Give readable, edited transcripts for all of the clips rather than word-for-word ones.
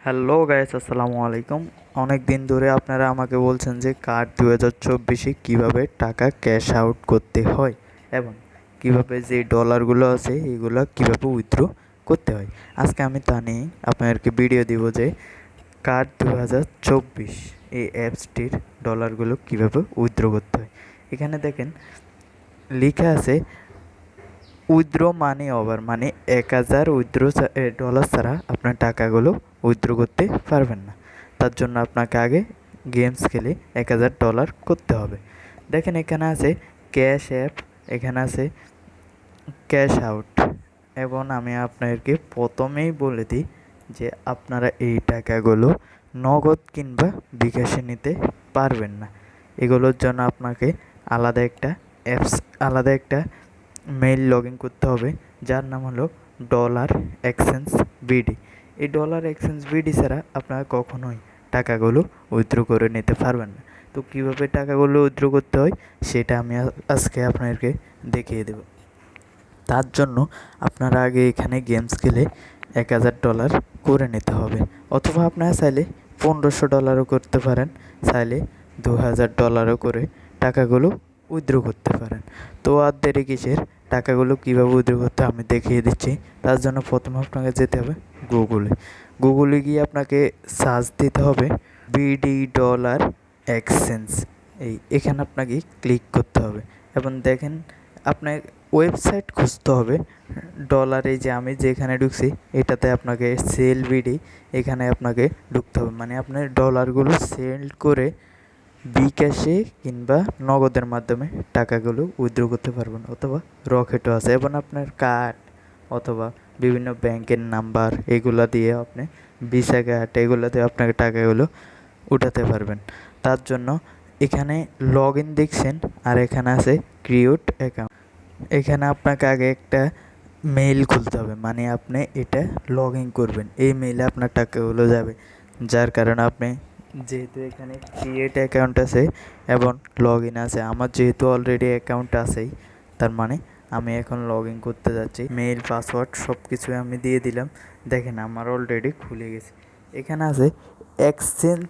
Hello guys, আসসালামু আলাইকুম। অনেক দিন ধরে আপনারা আমাকে বলছেন যে কার্ড 2024-এ কীভাবে টাকা ক্যাশ আউট করতে হয় এবং কিভাবে যে ডলারগুলো আছে এগুলো কিভাবে উইথড্র করতে হয়। আজকে আমি তা নিয়ে আপনাদেরকে ভিডিও দিব যে কার্ড 2024 এই অ্যাপসটির ডলারগুলো কিভাবে উইথড্র করতে হয়। এখানে দেখেন লেখা আছে উইথড্র মানি ওভার, মানে 1000 উইথড্র ডলার ছাড়া আপনার টাকাগুলো উইথড্র করতে পারবেন না। তার জন্য আপনাকে আগে গেমস খেলে $1000 করতে হবে। দেখেন এখানে আছে ক্যাশ অ্যাপ, এখানে আছে ক্যাশ আউট, এবং আমি আপনাদেরকে প্রথমেই বলে দিই যে আপনারা এই টাকাগুলো নগদ কিংবা বিকাশে নিতে পারবেন না। এগুলোর জন্য আপনাকে আলাদা একটা অ্যাপস, আলাদা একটা মেইল লগ ইন করতে হবে, যার নাম হলো ডলার এক্সচেঞ্জ বিডি। এই ডলার এক্সচেঞ্জ বিডি ছাড়া আপনারা কখনোই টাকাগুলো উইথড্র করে নিতে পারবেন না। তো কীভাবে টাকাগুলো উইথড্র করতে হয় সেটা আমি আজকে আপনাদেরকে দেখিয়ে দেব। তার জন্য আপনারা আগে এখানে গেমস খেলে $1000 করে নিতে হবে, অথবা আপনারা চাইলে $1500 করতে পারেন, চাইলে $2000 করে টাকাগুলো উইথড্র করতে পারেন। তো আর দেরি কিসের, টাকাগুলো কীভাবে উইথড্র করতে আমি দেখিয়ে দিচ্ছি। তার জন্য প্রথমে আপনাকে যেতে হবে গুগলে গিয়ে আপনাকে সার্চ দিতে হবে বিডি ডলার এক্সচেঞ্জ। এখানে আপনাকে ক্লিক করতে হবে এবং দেখেন আপনার ওয়েবসাইট খুঁজতে হবে ডলার। এই যে আমি যেখানে ঢুকছি এটাতে আপনাকে সেল বিডি, এখানে আপনাকে ঢুকতে হবে, মানে আপনার ডলারগুলো সেল করে বিকাশে কিংবা নগদের মাধ্যমে টাকাগুলো উইথড্র করতে পারবেন, অথবা রকেটও আছে, এবং আপনার কার্ড অথবা বিভিন্ন ব্যাংকের নাম্বার এগুলো দিয়ে আপনি ভিসা কার্ড এগুলো দিয়ে আপনাকে টাকাগুলো উঠাতে পারবেন। তার জন্য এখানে লগ ইন দেখছেন, আর এখানে আছে ক্রিয়েট অ্যাকাউন্ট। এখানে আপনাকে আগে একটা মেইল খুলতে হবে, মানে আপনি এটা লগ ইন করবেন, এই মেইলে আপনার টাকাগুলো যাবে। যার কারণে আপনি যেহেতু এখানে ক্রিয়েট অ্যাকাউন্ট আছে এবং লগ ইন আছে, আমার যেহেতু অলরেডি অ্যাকাউন্ট আছেই, তার মানে আমি এখন লগ ইন করতে যাচ্ছি। মেইল পাসওয়ার্ড সব কিছু আমি দিয়ে দিলাম। দেখেন আমার অলরেডি খুলে গেছে। এখানে আছে এক্সচেঞ্জ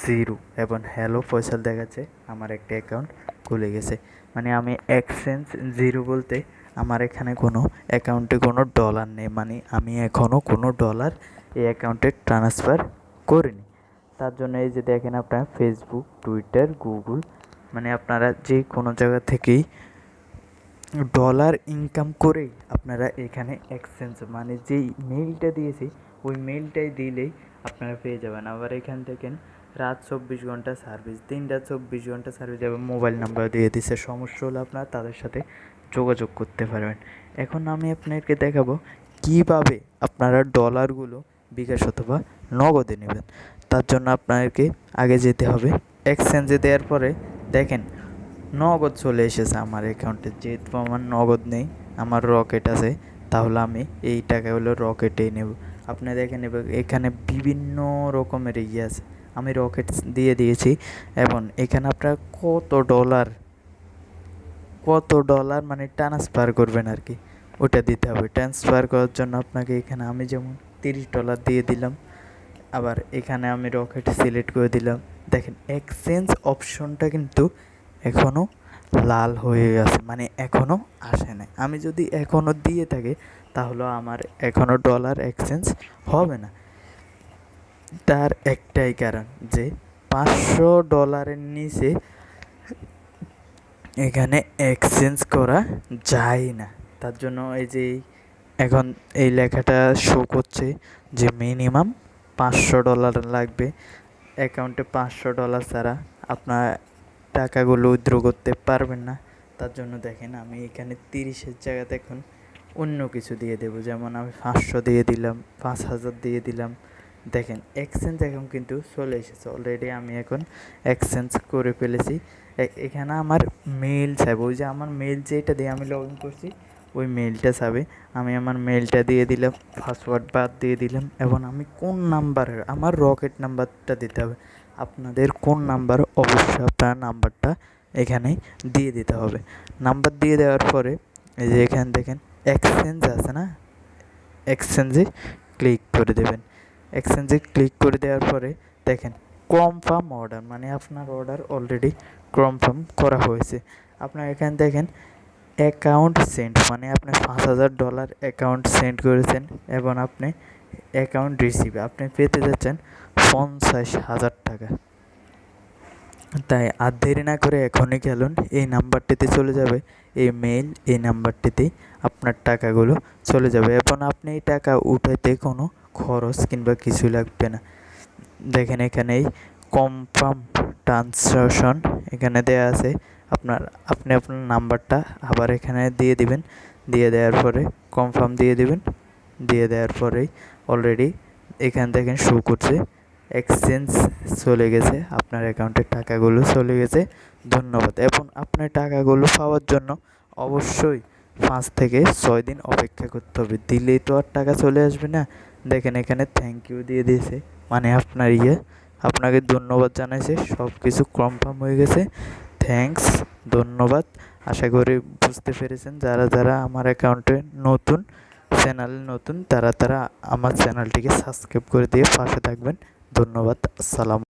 জিরো এবং হ্যালো ফয়সাল দেখাচ্ছে আমার একটা অ্যাকাউন্ট খুলে গেছে। মানে আমি এক্সচেঞ্জ জিরো বলতে আমার এখানে কোনো অ্যাকাউন্টে কোনো ডলার নেই, মানে আমি এখনও কোনো ডলার এই অ্যাকাউন্টে ট্রান্সফার করিনি। তার জন্য এই যে দেখেন আপনার ফেসবুক, টুইটার, গুগল, মানে আপনারা যে কোনো জায়গা থেকেই ডলার ইনকাম করেই আপনারা এখানে এক্সচেঞ্জ, মানে যেই মেইলটা দিয়েছি ওই মেইলটাই দিলেই আপনারা পেয়ে যাবেন। আবার এখান থেকে রাত 24 ঘন্টা সার্ভিস, দিনটা 24 ঘন্টা সার্ভিস, এবং মোবাইল নাম্বার দিয়ে দিচ্ছে, সমস্যা হলে আপনারা তাদের সাথে যোগাযোগ করতে পারবেন। এখন আমি আপনাদেরকে দেখাবো কীভাবে আপনারা ডলারগুলো বিকাশ অথবা নগদে নেবেন। তার জন্য আপনাদেরকে আগে যেতে হবে এক্সচেঞ্জে। দেওয়ার পরে দেখেন নগদ চলে এসেছে আমার অ্যাকাউন্টে। যেহেতু আমার নগদ নেই, আমার রকেট আছে, তাহলে আমি এই টাকাগুলো রকেটেই নেব। আপনি দেখে নেব এখানে বিভিন্ন রকমের ইয়ে আছে, আমি রকেট দিয়ে দিয়েছি। এবং এখানে আপনার কত ডলার মানে ট্রান্সফার করবেন আর কি, ওটা দিতে হবে। ট্রান্সফার করার জন্য আপনাকে এখানে আমি যেমন $30 দিয়ে দিলাম, আবার এখানে আমি রকেট সিলেক্ট করে দিলাম। দেখেন এক্সচেঞ্জ অপশনটা কিন্তু এখনও লাল হয়ে আছে, মানে এখনও আসে নাই। আমি যদি এখনও দিয়ে থাকি তাহলে আমার এখনও ডলার এক্সচেঞ্জ হবে না। তার একটাই কারণ যে $500 নিচে এখানে এক্সচেঞ্জ করা যায় না। তার জন্য এই যে এখন এই লেখাটা শো করছে যে মিনিমাম $500 লাগবে। অ্যাকাউন্টে $500 ছাড়া আপনার টাকাগুলো উইথড্র করতে পারবেন না। তার জন্য দেখেন আমি এখানে 30-এর জায়গাতে এখন অন্য কিছু দিয়ে দেবো, যেমন আমি 500 দিয়ে দিলাম, 5000 দিয়ে দিলাম। দেখেন এক্সচেঞ্জ এখন কিন্তু চলে এসেছে অলরেডি, আমি এখন এক্সচেঞ্জ করে ফেলেছি। এখানে আমার মেইল চাইবে, ওই যে আমার মেইল যেটা দিয়ে আমি লগ ইন করছি ওই মেইলটা চাবে। আমি আমার মেইলটা দিয়ে দিলাম, পাসওয়ার্ড বাদ দিয়ে দিলাম, এবং আমি কোন নাম্বারের, আমার রকেট নাম্বারটা দিতে হবে। আপনাদের কোন নাম্বার, অবশ্যই আপনার নাম্বারটা এখানে দিয়ে দিতে হবে। নাম্বার দিয়ে দেওয়ার পরে এই যে এখানে দেখেন এক্সচেঞ্জ আছে না, এক্সচেঞ্জে ক্লিক করে দেবেন। এক্সচেঞ্জে ক্লিক করে দেওয়ার পরে দেখেন কনফার্ম অর্ডার, মানে আপনার অর্ডার অলরেডি কনফার্ম করা হয়েছে। আপনার এখানে দেখেন অ্যাকাউন্ট সেন্ড, মানে আপনি $5000 অ্যাকাউন্ট সেন্ড করেছেন এবং আপনি অ্যাকাউন্ট রিসিভ আপনি পেতে যাচ্ছেন $50,000। তাই আর দেরি না করে এখনই গেলুন, এই নাম্বারটিতে চলে যাবে, এই মেইল, এই নাম্বারটিতেই আপনার টাকাগুলো চলে যাবে এবং আপনি এই টাকা উঠাতে কোনো খরচ কিংবা কিছুই লাগবে না। দেখেন এখানেই কনফার্ম ট্রান্সাকশন এখানে দেয়া আছে। আপনি আপনার নাম্বারটা আবার এখানে দিয়ে দিবেন, দিয়ে দেওয়ার পরে কনফার্ম দিয়ে দিবেন, দিয়ে দেওয়ার পরেই অলরেডি এখান থেকে শো করছে এক্সচেঞ্জ চলে গেছে, আপনার অ্যাকাউন্টের টাকাগুলো চলে গেছে। ধন্যবাদ। এবং আপনার টাকাগুলো পাওয়ার জন্য অবশ্যই 5 থেকে 6 দিন অপেক্ষা করতে হবে, দিলেই তো আর টাকা চলে আসবে না। দেখেন এখানে থ্যাংক ইউ দিয়ে দিয়েছে, মানে আপনার আপনাকে ধন্যবাদ জানাইছে, সব কিছু কনফার্ম হয়ে গেছে। থ্যাঙ্কস, ধন্যবাদ। আশা করি বুঝতে পেরেছেন। যারা যারা আমার অ্যাকাউন্টে নতুন, চ্যানেলে নতুন, তারা আমার চ্যানেলটিকে সাবস্ক্রাইব করে দিয়ে পাশে থাকবেন। ধন্যবাদ। আসসালাম।